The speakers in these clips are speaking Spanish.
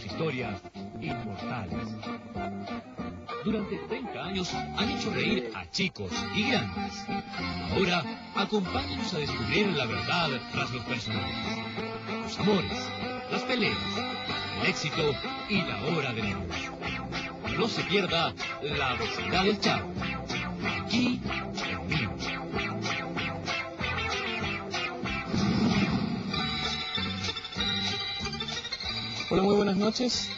sus historias inmortales. Durante 30 años han hecho reír a chicos y grandes. Ahora, acompáñenos a descubrir la verdad tras los personajes, los amores, las peleas, el éxito y la hora del amor. No se pierda La Vecindad del Chavo, aquí en vivo. Hola, muy buenas noches.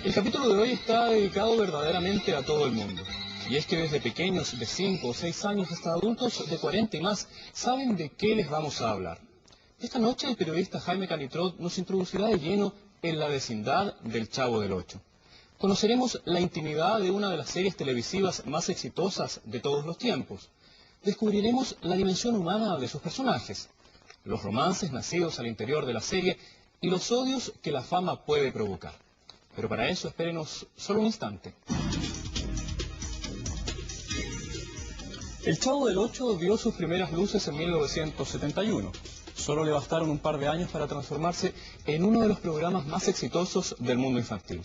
El capítulo de hoy está dedicado verdaderamente a todo el mundo. Y es que desde pequeños de 5 o 6 años hasta adultos de 40 y más saben de qué les vamos a hablar. Esta noche el periodista Jaime Calitrot nos introducirá de lleno en la vecindad del Chavo del Ocho. Conoceremos la intimidad de una de las series televisivas más exitosas de todos los tiempos. Descubriremos la dimensión humana de sus personajes, los romances nacidos al interior de la serie y los odios que la fama puede provocar. Pero para eso espérenos solo un instante. El Chavo del Ocho dio sus primeras luces en 1971. Solo le bastaron un par de años para transformarse en uno de los programas más exitosos del mundo infantil.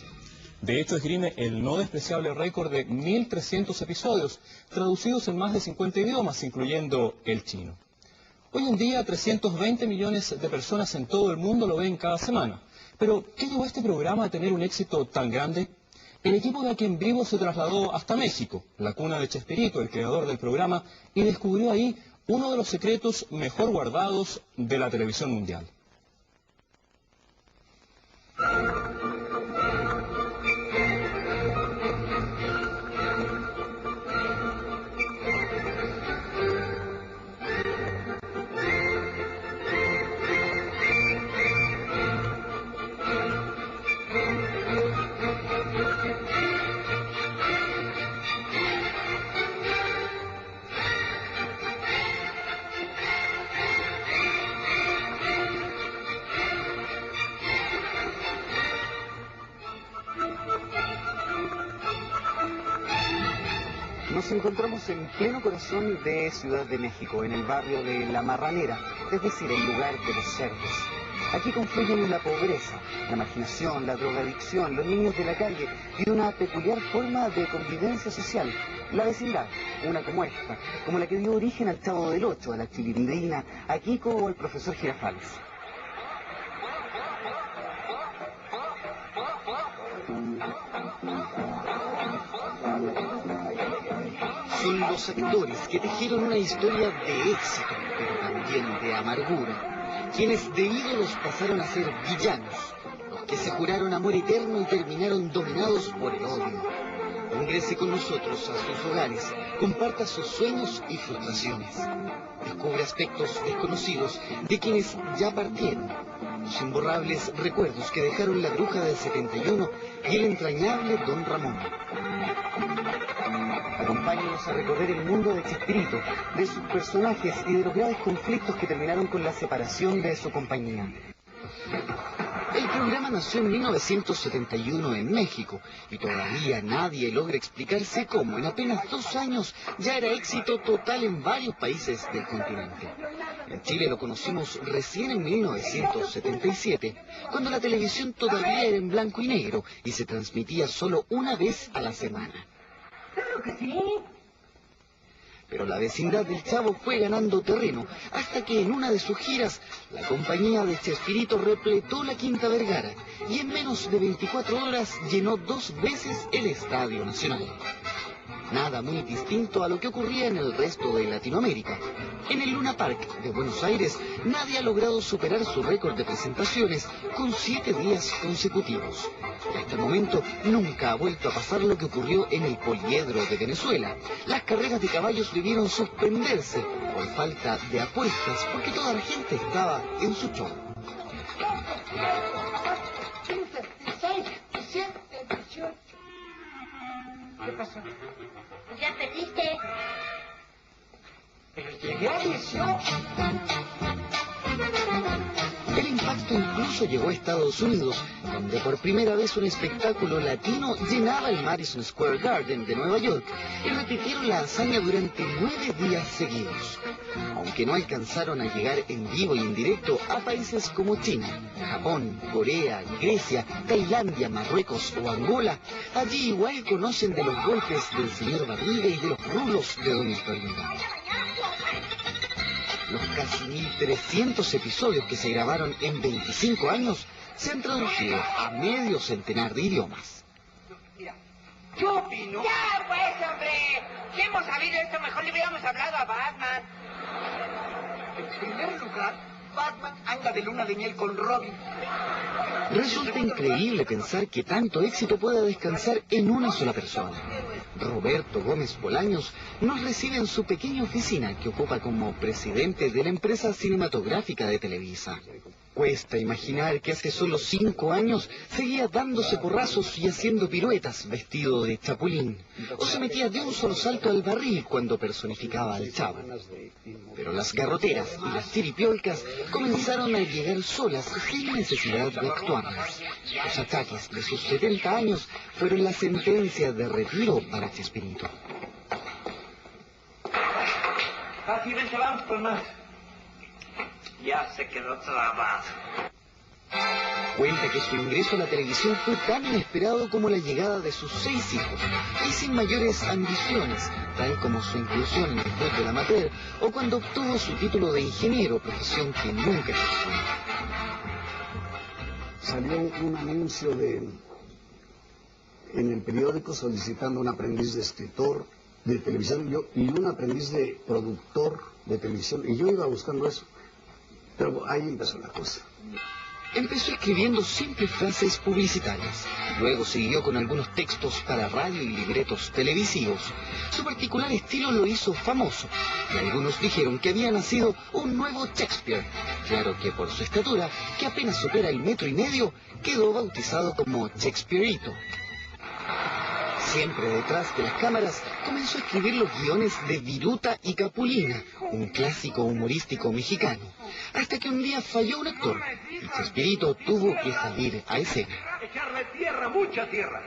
De hecho, esgrime el no despreciable récord de 1.300 episodios, traducidos en más de 50 idiomas, incluyendo el chino. Hoy en día, 320 millones de personas en todo el mundo lo ven cada semana. Pero, ¿qué llevó a este programa a tener un éxito tan grande? El equipo de Aquí en Vivo se trasladó hasta México, la cuna de Chespirito, el creador del programa, y descubrió ahí uno de los secretos mejor guardados de la televisión mundial. Nos encontramos en pleno corazón de Ciudad de México, en el barrio de La Marranera, es decir, el lugar de los cerdos. Aquí confluyen la pobreza, la marginación, la drogadicción, los niños de la calle y una peculiar forma de convivencia social, la vecindad, una como esta, como la que dio origen al Chavo del Ocho, a la Chilindrina, a Kiko o al profesor Girafales. Son los actores que tejieron una historia de éxito, pero también de amargura, quienes de ídolos pasaron a ser villanos, los que se juraron amor eterno y terminaron dominados por el odio. Ingrese con nosotros a sus hogares, comparta sus sueños y frustraciones, descubre aspectos desconocidos de quienes ya partieron, los imborrables recuerdos que dejaron la Bruja del 71 y el entrañable Don Ramón. Acompáñenos a recorrer el mundo de Chespirito, de sus personajes y de los graves conflictos que terminaron con la separación de su compañía. El programa nació en 1971 en México y todavía nadie logra explicarse cómo en apenas 2 años ya era éxito total en varios países del continente. En Chile lo conocimos recién en 1977, cuando la televisión todavía era en blanco y negro y se transmitía solo una vez a la semana. Claro que sí. Pero la vecindad del Chavo fue ganando terreno, hasta que en una de sus giras, la compañía de Chespirito repletó la Quinta Vergara, y en menos de 24 horas llenó 2 veces el Estadio Nacional. Nada muy distinto a lo que ocurría en el resto de Latinoamérica. En el Luna Park de Buenos Aires, nadie ha logrado superar su récord de presentaciones con 7 días consecutivos. Y hasta el momento nunca ha vuelto a pasar lo que ocurrió en el Poliedro de Venezuela. Las carreras de caballos debieron suspenderse por falta de apuestas, porque toda la gente estaba en su show. 15, 16, 17, 18. ¿Qué pasó? Pues ya perdiste. Pero llegué a 18. El impacto incluso llegó a Estados Unidos, donde por primera vez un espectáculo latino llenaba el Madison Square Garden de Nueva York y repitieron la hazaña durante 9 días seguidos. aunque no alcanzaron a llegar en vivo y en directo a países como China, Japón, Corea, Grecia, Tailandia, Marruecos o Angola. Allí igual conocen de los golpes del señor Barriga y de los rulos de doña Florinda. Los casi 1.300 episodios que se grabaron en 25 años se han traducido a medio centenar de idiomas. Yo opino... ¡Ya, pues, hombre! Si hemos sabido esto, mejor le hubiéramos hablado a Batman. En primer lugar, Batman anda de luna de miel con Robin. Resulta increíble pensar que tanto éxito pueda descansar en una sola persona. Roberto Gómez Bolaños nos recibe en su pequeña oficina que ocupa como presidente de la empresa cinematográfica de Televisa. Cuesta imaginar que hace solo 5 años seguía dándose porrazos y haciendo piruetas vestido de chapulín, o se metía de un solo salto al barril cuando personificaba al Chavo. Pero las garroteras y las chiripiolcas comenzaron a llegar solas sin necesidad de actuarlas. Los ataques de sus 70 años fueron la sentencia de retiro para Chespirito. Así vente, vamos por más. Ya se quedó trabado. Cuenta que su ingreso a la televisión fue tan inesperado como la llegada de sus 6 hijos, y sin mayores ambiciones, tal como su inclusión en el fútbol amateur, o cuando obtuvo su título de ingeniero, profesión que nunca ejerció. Salió un anuncio en el periódico solicitando un aprendiz de escritor de televisión y un aprendiz de productor de televisión, y yo iba buscando eso. Pero ahí empezó la cosa. Empezó escribiendo simples frases publicitarias. Luego siguió con algunos textos para radio y libretos televisivos. Su particular estilo lo hizo famoso, y algunos dijeron que había nacido un nuevo Shakespeare. Claro que por su estatura, que apenas supera el 1,5 metros, quedó bautizado como Shakespearito. Siempre detrás de las cámaras, comenzó a escribir los guiones de Viruta y Capulina, un clásico humorístico mexicano, hasta que un día falló un actor, y Chespirito tuvo que salir a escena. Echarle tierra, mucha tierra.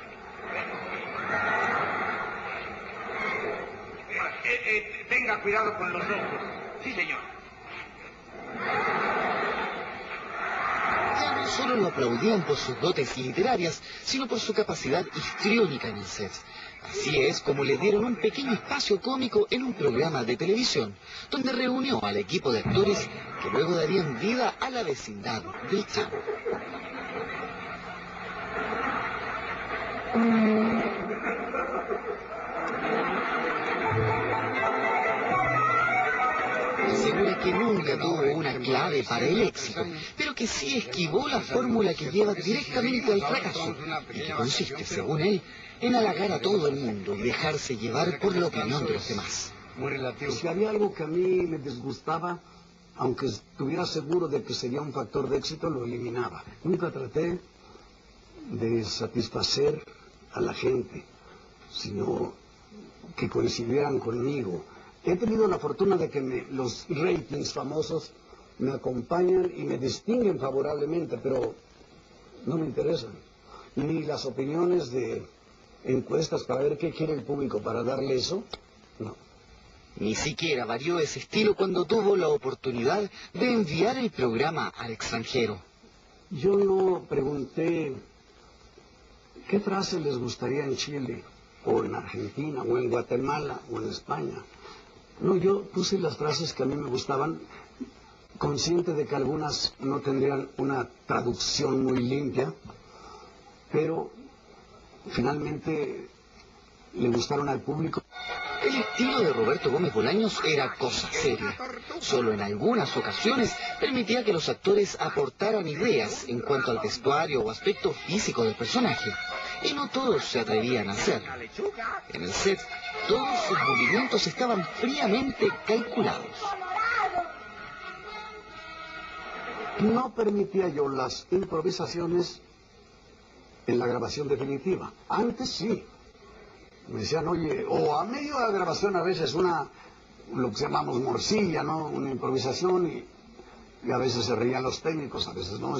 Tenga cuidado con los ojos. Sí, señor. Ya no solo lo aplaudían por sus dotes literarias, sino por su capacidad histriónica en el set. Así es como le dieron un pequeño espacio cómico en un programa de televisión, donde reunió al equipo de actores que luego darían vida a la vecindad del Chavo. Asegura que nunca tuvo una clave para el éxito, pero que sí esquivó la fórmula que lleva directamente al fracaso, y que consiste, según él, en halagar a todo el mundo y dejarse llevar por la opinión de los demás. Si había algo que a mí me disgustaba, aunque estuviera seguro de que sería un factor de éxito, lo eliminaba. Nunca traté de satisfacer a la gente, sino que coincidieran conmigo. He tenido la fortuna de que los ratings famosos me acompañan y me distinguen favorablemente, pero no me interesan. Ni las opiniones de encuestas para ver qué quiere el público para darle eso, no. Ni siquiera varió ese estilo cuando tuvo la oportunidad de enviar el programa al extranjero. Yo no pregunté qué frase les gustaría en Chile, o en Argentina, o en Guatemala, o en España. No, yo puse las frases que a mí me gustaban, consciente de que algunas no tendrían una traducción muy limpia, pero finalmente le gustaron al público. El estilo de Roberto Gómez Bolaños era cosa seria. Solo en algunas ocasiones permitía que los actores aportaran ideas en cuanto al vestuario o aspecto físico del personaje, y no todos se atrevían a hacerlo. En el set, todos sus movimientos estaban fríamente calculados. No permitía yo las improvisaciones en la grabación definitiva. Antes sí. Me decían, oye, o a medio de la grabación a veces lo que llamamos morcilla, ¿no? Una improvisación, y a veces se reían los técnicos, a veces no.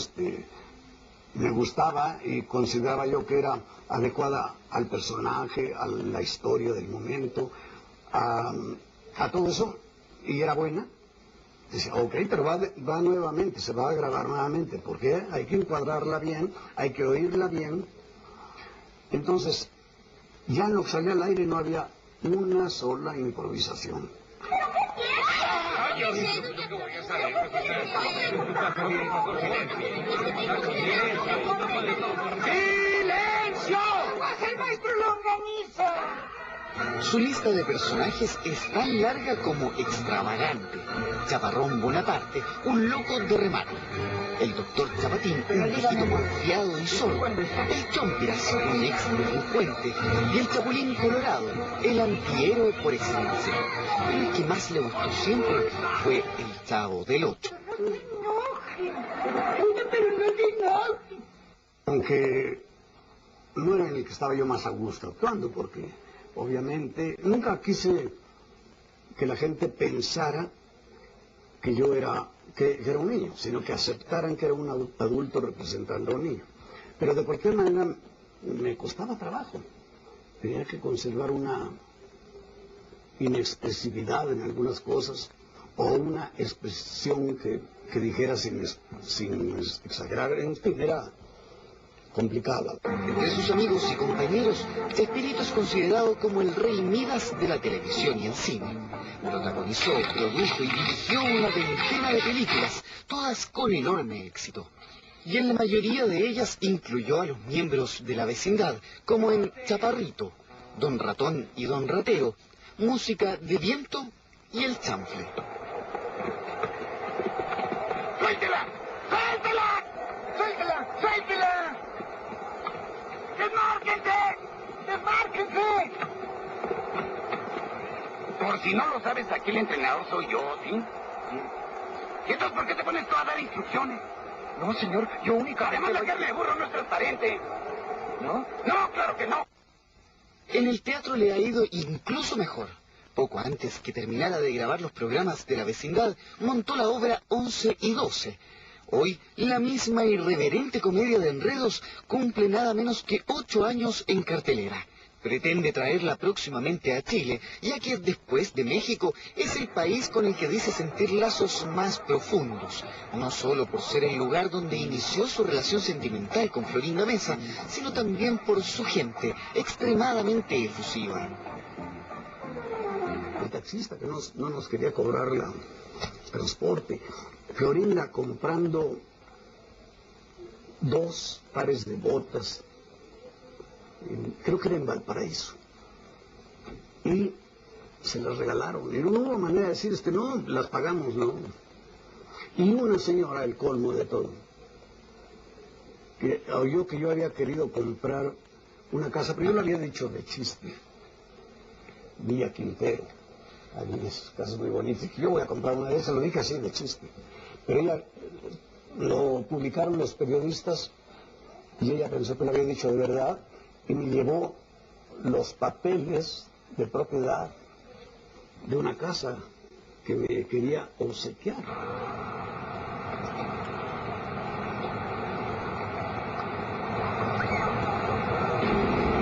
Me gustaba y consideraba yo que era adecuada al personaje, a la historia del momento, a todo eso, y era buena. Decía, ok, pero va nuevamente, se va a grabar nuevamente, porque hay que encuadrarla bien, hay que oírla bien. Entonces, ya en lo que salía al aire no había una sola improvisación. ¡Silencio! ¡El maestro longaniza! Su lista de personajes es tan larga como extravagante. Chaparrón Bonaparte, un loco de remate. El doctor Chapatín, un viejito porfiado y sordo. El Chompiras, un ex delincuente. Y el Chapulín Colorado, el antihéroe por excelencia. Pero el que más le gustó siempre fue el Chavo del Ocho. Aunque no era en el que estaba yo más a gusto actuando, porque obviamente nunca quise que la gente pensara que yo era un niño, sino que aceptaran que era un adulto representando a un niño. Pero de cualquier manera me costaba trabajo. Tenía que conservar una inexpresividad en algunas cosas o una expresión que dijera sin exagerar. En fin, era complicada. Entre sus amigos y compañeros, Chespirito es considerado como el rey Midas de la televisión y el cine. Protagonizó, produjo y dirigió una veintena de películas, todas con enorme éxito. Y en la mayoría de ellas incluyó a los miembros de la vecindad, como en Chaparrito, Don Ratón y Don Ratero, Música de Viento y El Chanfle. ¡Suéltela! ¡Suéltela! ¡Suéltela! ¡Suéltela! ¡Desmárquense! ¡Desmárquense! Por si no lo sabes, aquí el entrenador soy yo, ¿sí? ¿Y entonces por qué te pones tú a dar instrucciones? No, señor, yo únicamente... Además, la carne de burro no es transparente. ¿No? No, claro que no. En el teatro le ha ido incluso mejor. Poco antes que terminara de grabar los programas de la vecindad, montó la obra 11 y 12. Hoy, la misma irreverente comedia de enredos cumple nada menos que 8 años en cartelera. Pretende traerla próximamente a Chile, ya que después de México es el país con el que dice sentir lazos más profundos, no solo por ser el lugar donde inició su relación sentimental con Florinda Mesa, sino también por su gente, extremadamente efusiva. El taxista que no nos quería cobrar el transporte, Florinda comprando 2 pares de botas, creo que era en Valparaíso, y se las regalaron, y no hubo manera de decir, no, las pagamos, no. Y una señora, el colmo de todo, que oyó que yo había querido comprar una casa, pero yo lo había dicho de chiste, Villa Quintero, hay esas casas muy bonitas, que yo voy a comprar una de esas, lo dije así de chiste, pero ella, lo publicaron los periodistas, y ella pensó que lo había dicho de verdad, y me llevó los papeles de propiedad de una casa que me quería obsequiar.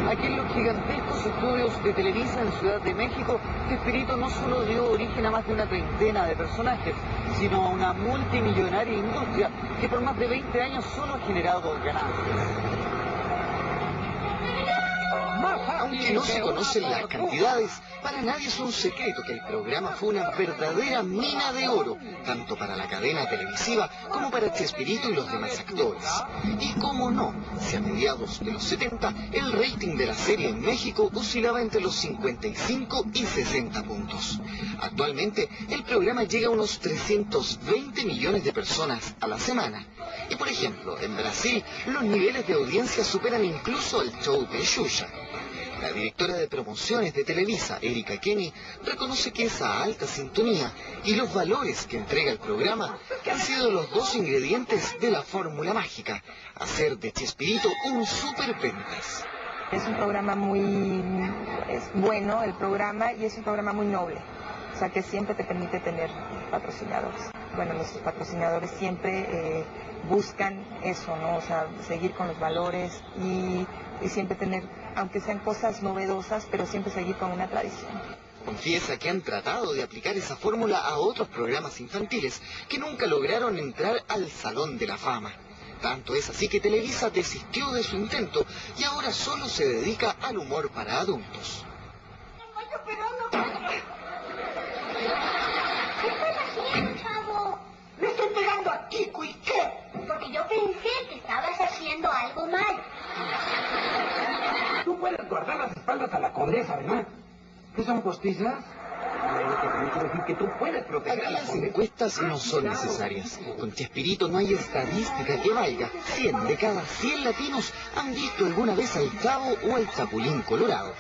Aquí en los gigantescos estudios de Televisa en Ciudad de México, Chespirito no solo dio origen a más de una treintena de personajes, sino a una multimillonaria industria que por más de 20 años solo ha generado ganancias. Aunque no se conocen las cantidades, para nadie es un secreto que el programa fue una verdadera mina de oro, tanto para la cadena televisiva como para Chespirito y los demás actores. Y cómo no, si a mediados de los 70 el rating de la serie en México oscilaba entre los 55 y 60 puntos. Actualmente el programa llega a unos 320 millones de personas a la semana. Y por ejemplo, en Brasil los niveles de audiencia superan incluso el show de Xuxa. La directora de promociones de Televisa, Erika Kenny, reconoce que esa alta sintonía y los valores que entrega el programa han sido los 2 ingredientes de la fórmula mágica, hacer de Chespirito un superventas. Es un programa es bueno el programa y es un programa muy noble, o sea que siempre te permite tener patrocinadores. Bueno, nuestros patrocinadores siempre buscan eso, ¿no? O sea, seguir con los valores y siempre tener, aunque sean cosas novedosas, pero siempre seguir con una tradición. Confiesa que han tratado de aplicar esa fórmula a otros programas infantiles que nunca lograron entrar al Salón de la Fama. Tanto es así que Televisa desistió de su intento y ahora solo se dedica al humor para adultos. ¿Qué estás haciendo, chavo? Le estoy pegando a Kiko, ¿y qué? Porque yo pensé que estabas haciendo algo mal. Tú puedes guardar las espaldas a la condesa, ¿verdad? ¿Qué son postizas? Quiero decir que tú puedes proteger a Aquí la las condesa. encuestas no son necesarias. Con Chespirito no hay estadística que valga. 100 de cada 100 latinos han visto alguna vez al Chavo o al Chapulín Colorado.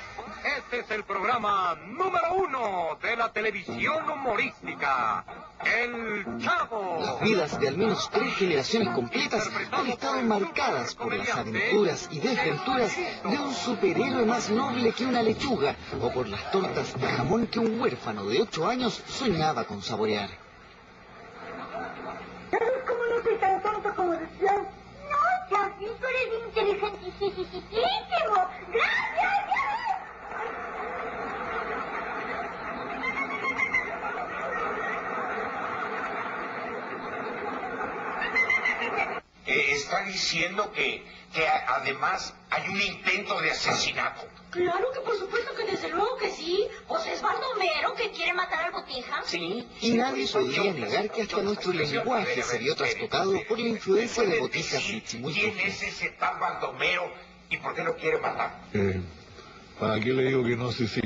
Este es el programa número 1 de la televisión humorística, El Chavo. Las vidas de al menos 3 generaciones completas han estado marcadas por las aventuras y desventuras de un superhéroe más noble que una lechuga o por las tortas de jamón que un huérfano de 8 años soñaba con saborear. ¿Sabes cómo no soy tan tonto como decían? No, Chapi, tú eres inteligentísimo. ¡Gracias! Está diciendo que además hay un intento de asesinato. Claro que por supuesto que desde luego que sí. Pues es Baldomero que quiere matar al Botija. Sí. Y nadie podría negar que hasta nuestro lenguaje se vio trastocado por la influencia de botijas y ¿Quién chimuicos. es ese tal Baldomero y por qué lo quiere matar? ¿Para qué le digo que no sé si?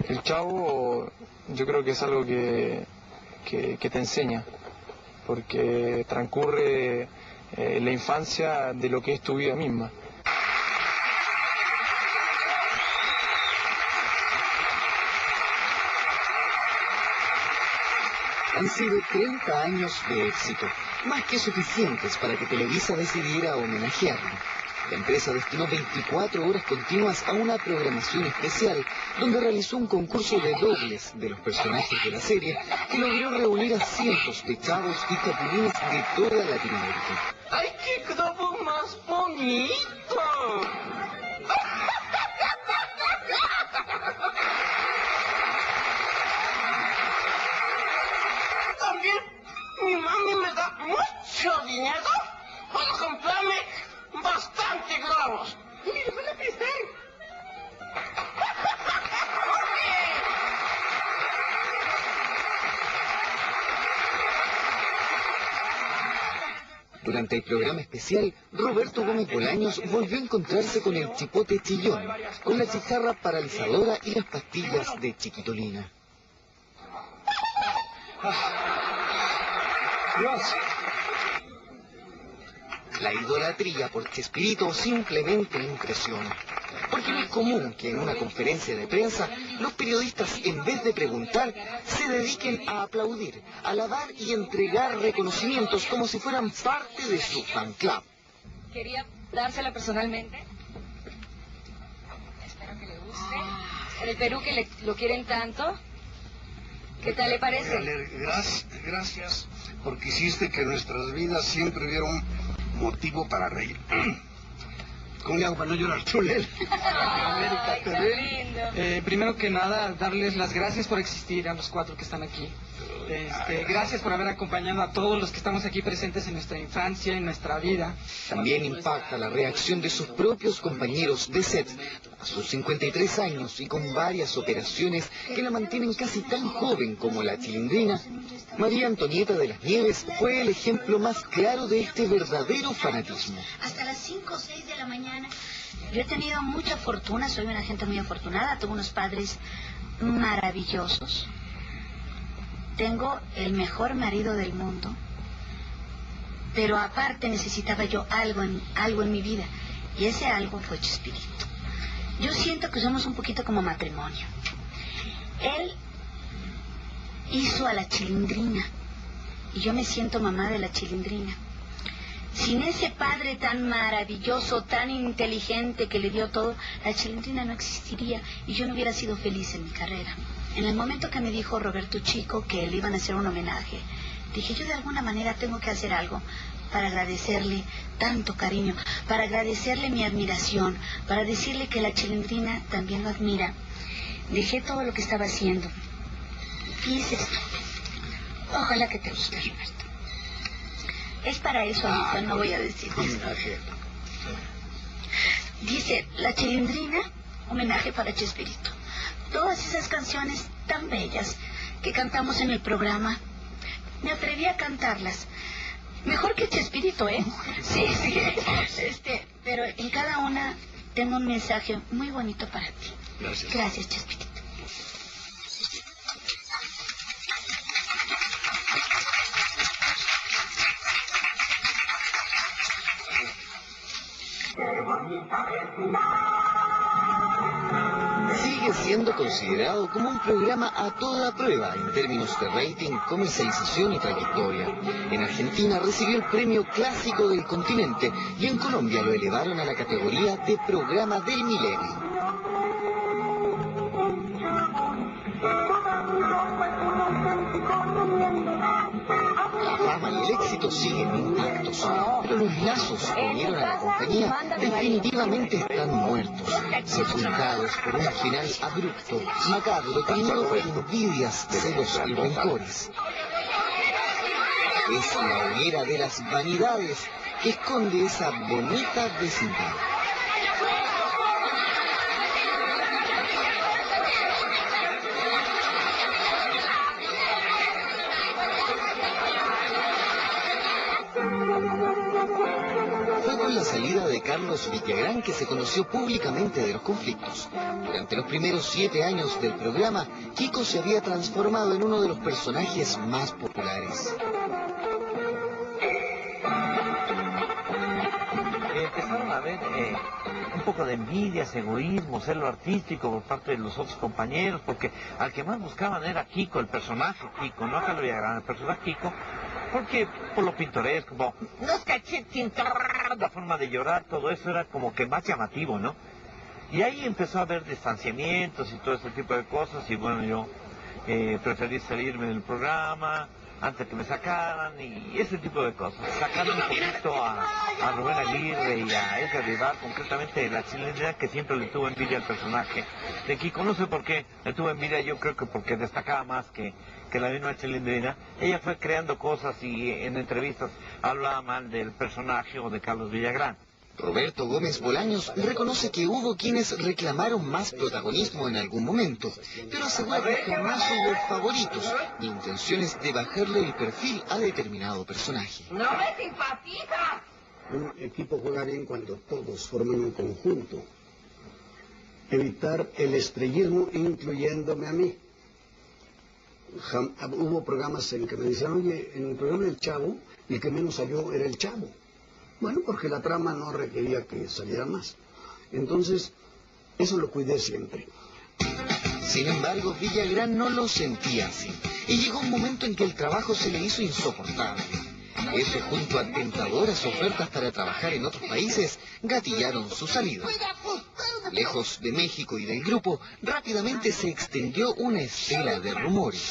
El Chavo yo creo que es algo que te enseña, porque transcurre la infancia de lo que es tu vida misma. Han sido 30 años de éxito, más que suficientes para que Televisa decidiera homenajearlo. La empresa destinó 24 horas continuas a una programación especial, donde realizó un concurso de dobles de los personajes de la serie, que logró reunir a cientos de chavos y chapulines de toda Latinoamérica. ¡Ay, qué globo más bonito! También mi mami me da mucho dinero para comprarme bastante globos. ¡Mira, van a crecer! Durante el programa especial, Roberto Gómez Bolaños volvió a encontrarse con el chipote chillón, con la chicharra paralizadora y las pastillas de chiquitolina. Dios. La idolatría por Chespirito simplemente impresiona. Porque no es común que en una conferencia de prensa los periodistas, en vez de preguntar, se dediquen a aplaudir, alabar y entregar reconocimientos como si fueran parte de su fan club. Quería dársela personalmente. Espero que le guste. En el Perú que lo quieren tanto. ¿Qué tal le parece? Gracias, porque hiciste que nuestras vidas siempre hubiera un motivo para reír. ¿Cómo le hago para no llorar, Chulel? Ay, qué lindo. Primero que nada, darles las gracias por existir a los 4 que están aquí. Gracias por haber acompañado a todos los que estamos aquí presentes en nuestra infancia, en nuestra vida. También impacta la reacción de sus propios compañeros de set. A sus 53 años y con varias operaciones que la mantienen casi tan joven como la Chilindrina, María Antonieta de las Nieves fue el ejemplo más claro de este verdadero fanatismo. Hasta las 5 o 6 de la mañana. Yo he tenido mucha fortuna, soy una gente muy afortunada, tuve unos padres maravillosos. Tengo el mejor marido del mundo, pero aparte necesitaba yo algo en mi vida, y ese algo fue Chespirito. Yo siento que somos un poquito como matrimonio. Él hizo a la Chilindrina, y yo me siento mamá de la Chilindrina. Sin ese padre tan maravilloso, tan inteligente que le dio todo, la Chilindrina no existiría y yo no hubiera sido feliz en mi carrera. En el momento que me dijo Roberto Chico que le iban a hacer un homenaje, dije, yo de alguna manera tengo que hacer algo para agradecerle tanto cariño, para agradecerle mi admiración, para decirle que la Chilindrina también lo admira. dejé todo lo que estaba haciendo. Y es esto. Ojalá que te guste, Roberto. Es para eso, amigo, no voy a decir eso. Dice, La Chilindrina, homenaje para Chespirito. Todas esas canciones tan bellas que cantamos en el programa, me atreví a cantarlas. Mejor que Chespirito, ¿eh? Sí. Pero en cada una tengo un mensaje muy bonito para ti. Gracias. Gracias, Chespirito. Sigue siendo considerado como un programa a toda prueba en términos de rating, comercialización y trayectoria. En Argentina recibió el premio clásico del continente y en Colombia lo elevaron a la categoría de programa del milenio. La fama y el éxito siguen intactos, pero los lazos que unieron a la compañía definitivamente están muertos, sepultados por un final abrupto, macabro, teñido de envidias, celos y rencores. Es la hoguera de las vanidades que esconde esa bonita vecindad. Fue con la salida de Carlos Villagrán que se conoció públicamente de los conflictos. Durante los primeros 7 años del programa, Kiko se había transformado en uno de los personajes más populares. Empezaron a ver un poco de envidias, egoísmo, celo artístico por parte de los otros compañeros, porque al que más buscaban era Kiko, el personaje Kiko, no a Carlos Villagrán, el personaje Kiko, porque por lo pintoresco, como unos cachetes, la forma de llorar, todo eso era como que más llamativo, ¿no? Y ahí empezó a haber distanciamientos y todo ese tipo de cosas, y bueno, yo preferí salirme del programa antes que me sacaran y ese tipo de cosas. Sacaron un poquito a Rubén Aguirre y a Edgar Vivar, concretamente La Chilindrina, que siempre le tuvo envidia al personaje de Kiko. No sé por qué le tuvo envidia, yo creo que porque destacaba más que la misma Chilindrina. Ella fue creando cosas y en entrevistas hablaba mal del personaje o de Carlos Villagrán. Roberto Gómez Bolaños reconoce que hubo quienes reclamaron más protagonismo en algún momento, pero asegura que jamás hubo favoritos ni intenciones de bajarle el perfil a determinado personaje. ¡No me simpatiza! Un equipo juega bien cuando todos forman un conjunto. Evitar el estrellismo, incluyéndome a mí. Hubo programas en que me decían, oye, en el programa del Chavo, el que menos salió era el Chavo. Bueno, porque la trama no requería que saliera más. Entonces, eso lo cuidé siempre. Sin embargo, Villagrán no lo sentía así. Y llegó un momento en que el trabajo se le hizo insoportable. Eso, junto a tentadoras ofertas para trabajar en otros países, gatillaron su salida. Lejos de México y del grupo, rápidamente se extendió una estela de rumores.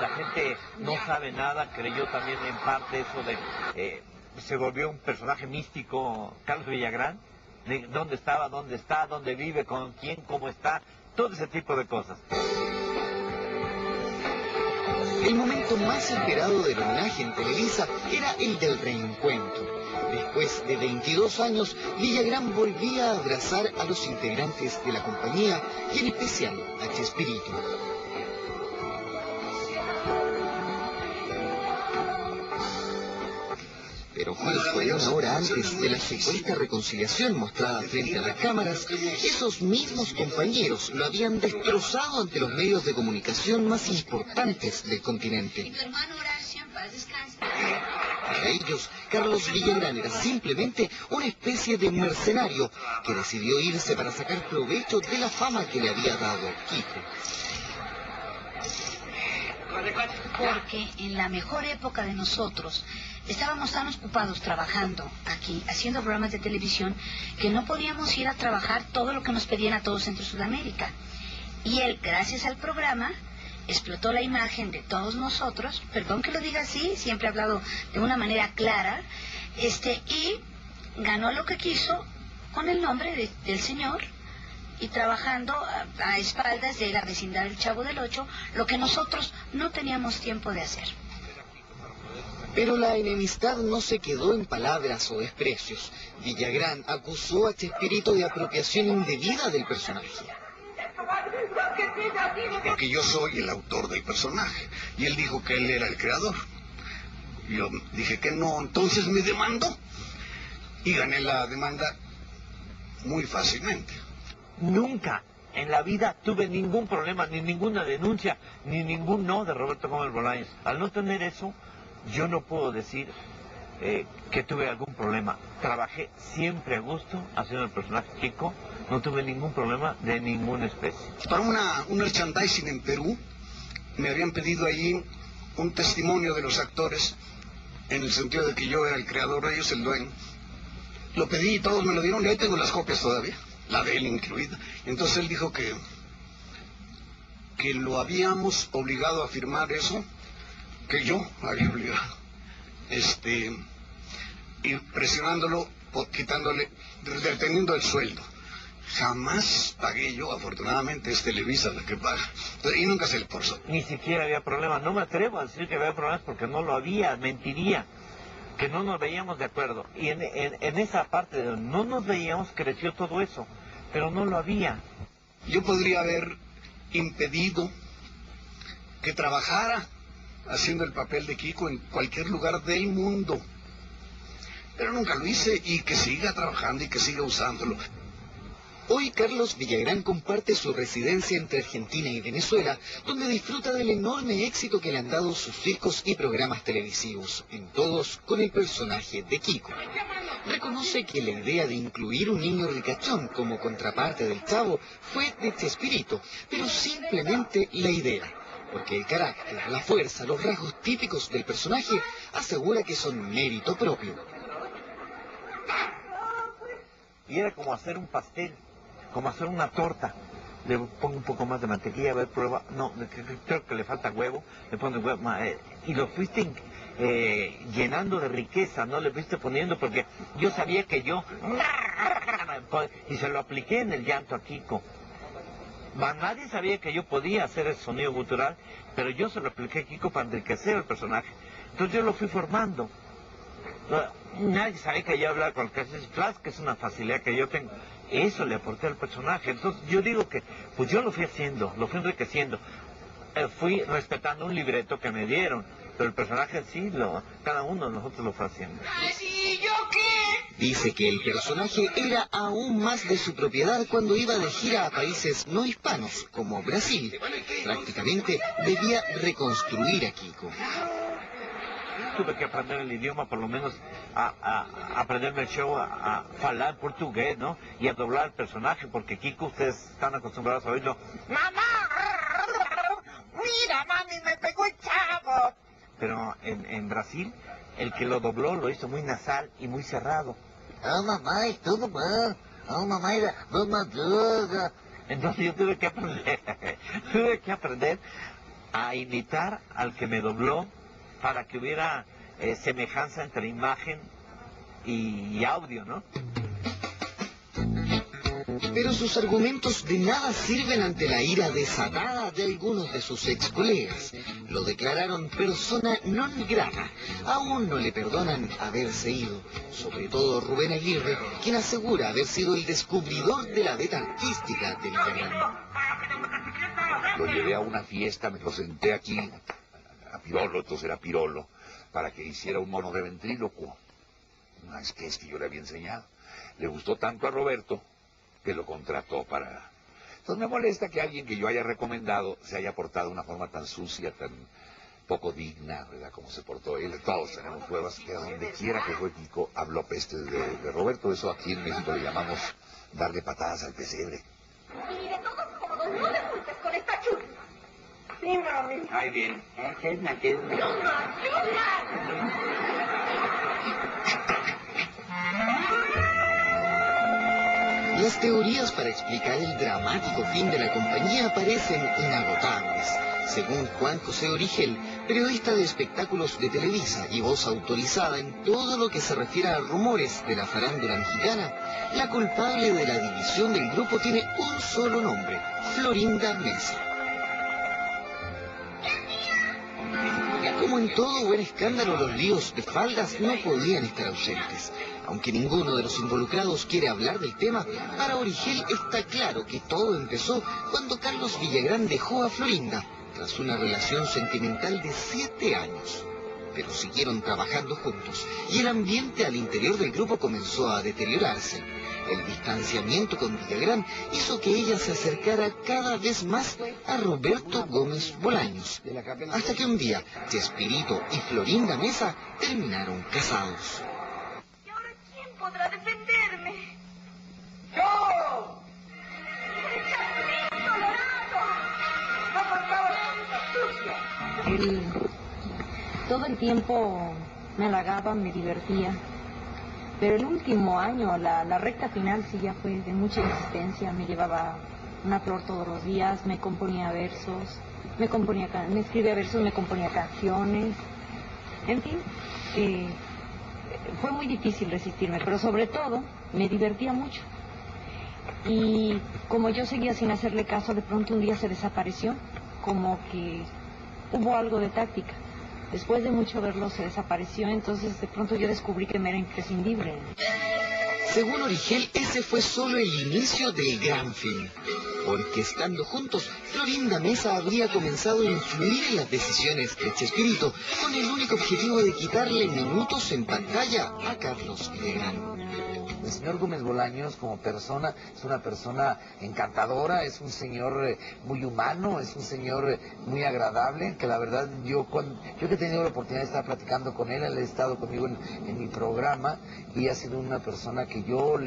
La gente no sabe nada, creyó también en parte eso de... se volvió un personaje místico, Carlos Villagrán, de dónde estaba, dónde está, dónde vive, con quién, cómo está, todo ese tipo de cosas. El momento más esperado del homenaje en Televisa era el del reencuentro. Después de 22 años, Villagrán volvía a abrazar a los integrantes de la compañía y en especial a Chespirito. Pero justo una hora antes de la supuesta reconciliación mostrada frente a las cámaras, esos mismos compañeros lo habían destrozado ante los medios de comunicación más importantes del continente. Para ellos, Carlos Villagrán era simplemente una especie de mercenario que decidió irse para sacar provecho de la fama que le había dado Kiko. Porque en la mejor época de nosotros estábamos tan ocupados trabajando aquí, haciendo programas de televisión, que no podíamos ir a trabajar todo lo que nos pedían a todo Centro Sudamérica. Y él, gracias al programa, explotó la imagen de todos nosotros, perdón que lo diga así, siempre he hablado de una manera clara, y ganó lo que quiso con el nombre del señor, y trabajando a espaldas de la vecindad del Chavo del Ocho, lo que nosotros no teníamos tiempo de hacer. Pero la enemistad no se quedó en palabras o desprecios. Villagrán acusó a Chespirito de apropiación indebida del personaje. Porque yo soy el autor del personaje, y él dijo que él era el creador. Yo dije que no, entonces me demandó, y gané la demanda muy fácilmente. Nunca en la vida tuve ningún problema, ni ninguna denuncia, ni ningún no de Roberto Gómez Bolaños. Al no tener eso, yo no puedo decir que tuve algún problema. Trabajé siempre a gusto haciendo el personaje Kiko, no tuve ningún problema de ninguna especie. Para un merchandising en Perú, me habían pedido allí un testimonio de los actores, en el sentido de que yo era el creador de ellos, el dueño. Lo pedí y todos me lo dieron, y ahí tengo las copias todavía, la de él incluida. Entonces él dijo que lo habíamos obligado a firmar eso, que yo había obligado, y presionándolo, quitándole, deteniendo el sueldo. Jamás pagué yo, afortunadamente es Televisa la que paga, y nunca se le forzó. Ni siquiera había problemas, no me atrevo a decir que había problemas porque no lo había, mentiría, que no nos veíamos de acuerdo. Y en esa parte de no nos veíamos creció todo eso, pero no lo había. Yo podría haber impedido que trabajara haciendo el papel de Kiko en cualquier lugar del mundo, pero nunca lo hice, y que siga trabajando y que siga usándolo. Hoy Carlos Villagrán comparte su residencia entre Argentina y Venezuela, donde disfruta del enorme éxito que le han dado sus circos y programas televisivos, en todos con el personaje de Kiko. Reconoce que la idea de incluir un niño ricachón como contraparte del Chavo fue de Chespirito, pero simplemente la idea, porque el carácter, la fuerza, los rasgos típicos del personaje asegura que son mérito propio. Y era como hacer un pastel, como hacer una torta. Le pongo un poco más de mantequilla, a ver, prueba. No, creo que le falta huevo. Le pongo huevo, y lo fuiste llenando de riqueza, ¿no? Le fuiste poniendo, porque yo sabía que yo... Y se lo apliqué en el llanto a Kiko. Nadie sabía que yo podía hacer el sonido gutural, pero yo se lo apliqué a Kiko para enriquecer el personaje. Entonces yo lo fui formando. Nadie sabe que yo hablaba con el cassette flash, que es una facilidad que yo tengo. Eso le aporté al personaje. Entonces yo digo que, pues yo lo fui haciendo, lo fui enriqueciendo. Fui respetando un libreto que me dieron, pero el personaje sí, cada uno de nosotros lo fue haciendo. ¿Y yo qué? Dice que el personaje era aún más de su propiedad cuando iba de gira a países no hispanos, como Brasil. Prácticamente debía reconstruir a Kiko. Tuve que aprender el idioma, por lo menos a aprenderme el show, a hablar portugués, ¿no? Y a doblar el personaje, porque Kiko, ustedes están acostumbrados a oírlo. ¡Mamá! ¡Mira, mami, me pegó el Chavo! Pero en Brasil, el que lo dobló lo hizo muy nasal y muy cerrado. Oh, mamá, es todo mal. Oh, mamá, no madruga. Entonces yo tuve que aprender a imitar al que me dobló, para que hubiera semejanza entre imagen y audio, ¿no? Pero sus argumentos de nada sirven ante la ira desatada de algunos de sus ex colegas. Lo declararon persona non grata. Aún no le perdonan haberse ido. Sobre todo Rubén Aguirre, quien asegura haber sido el descubridor de la beta artística del Villagrán. Lo llevé a una fiesta, me lo senté aquí, a Pirolo, entonces era Pirolo, para que hiciera un mono de ventrílocuo. Una sketch que yo le había enseñado. Le gustó tanto a Roberto que lo contrató para... Entonces me molesta que alguien que yo haya recomendado se haya portado de una forma tan sucia, tan poco digna, ¿verdad? Como se portó él. Todos tenemos pruebas que a donde quiera que fue Kiko habló peste de Roberto. Eso aquí en México le llamamos darle patadas al pesebre. Y de todos modos, no me juntes con esta chula. Sí, mami. Ay, bien. Las teorías para explicar el dramático fin de la compañía parecen inagotables. Según Juan José Origel, periodista de espectáculos de Televisa y voz autorizada en todo lo que se refiere a rumores de la farándula mexicana, la culpable de la división del grupo tiene un solo nombre: Florinda Mesa. Como en todo buen escándalo, los líos de faldas no podían estar ausentes. Aunque ninguno de los involucrados quiere hablar del tema, para Origel está claro que todo empezó cuando Carlos Villagrán dejó a Florinda, tras una relación sentimental de 7 años. Pero siguieron trabajando juntos, y el ambiente al interior del grupo comenzó a deteriorarse. El distanciamiento con Villagrán hizo que ella se acercara cada vez más a Roberto Gómez Bolaños, hasta que un día Chespirito y Florinda Mesa terminaron casados. ¿Y ahora quién podrá defenderme? ¡Yo! ¡El Chespirito Colorado! ¡No contaba la cosa sucia! Todo el tiempo me halagaba, me divertía. Pero el último año, la recta final sí ya fue de mucha insistencia. Me llevaba una flor todos los días, me componía versos, me escribía versos, me componía canciones. En fin, fue muy difícil resistirme, pero sobre todo me divertía mucho. Y como yo seguía sin hacerle caso, de pronto un día se desapareció, como que hubo algo de táctica. Después de mucho verlo se desapareció, entonces de pronto yo descubrí que me era imprescindible. Según Origel, ese fue solo el inicio del gran fin, porque estando juntos, Florinda Mesa habría comenzado a influir en las decisiones de Chespirito, con el único objetivo de quitarle minutos en pantalla a Carlos Villagrán. El señor Gómez Bolaños como persona es una persona encantadora, es un señor muy humano, es un señor muy agradable, que la verdad yo que he tenido la oportunidad de estar platicando con él, él ha estado conmigo en mi programa y ha sido una persona que yo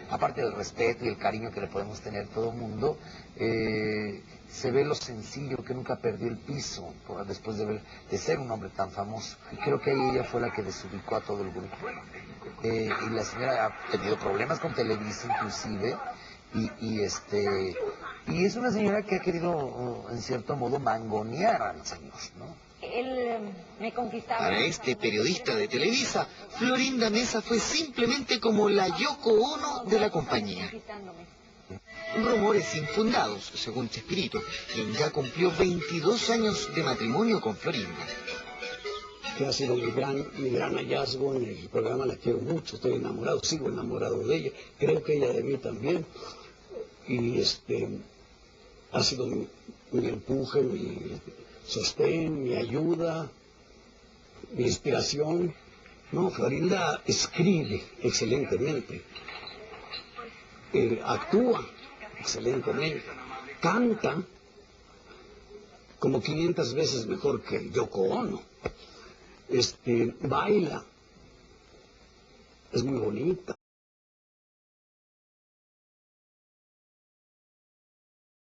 aparte del respeto y el cariño que le podemos tener todo el mundo, se ve lo sencillo, que nunca perdió el piso después de ser un hombre tan famoso. Y creo que ella fue la que desubicó a todo el grupo. Y la señora ha tenido problemas con Televisa inclusive, y es una señora que ha querido en cierto modo mangonear al señor, ¿no? Él me conquistaba. Para este periodista de Televisa, Florinda Mesa fue simplemente como la Yoko Ono de la compañía. Rumores infundados, según Chespirito, quien ya cumplió 22 años de matrimonio con Florinda. Que ha sido mi gran hallazgo en el programa, la quiero mucho, estoy enamorado, sigo enamorado de ella, creo que ella de mí también, y ha sido mi empuje, mi sostén, mi ayuda, mi inspiración. No, Florinda escribe excelentemente, actúa excelentemente, canta como 500 veces mejor que Yoko Ono. Baila, es muy bonita.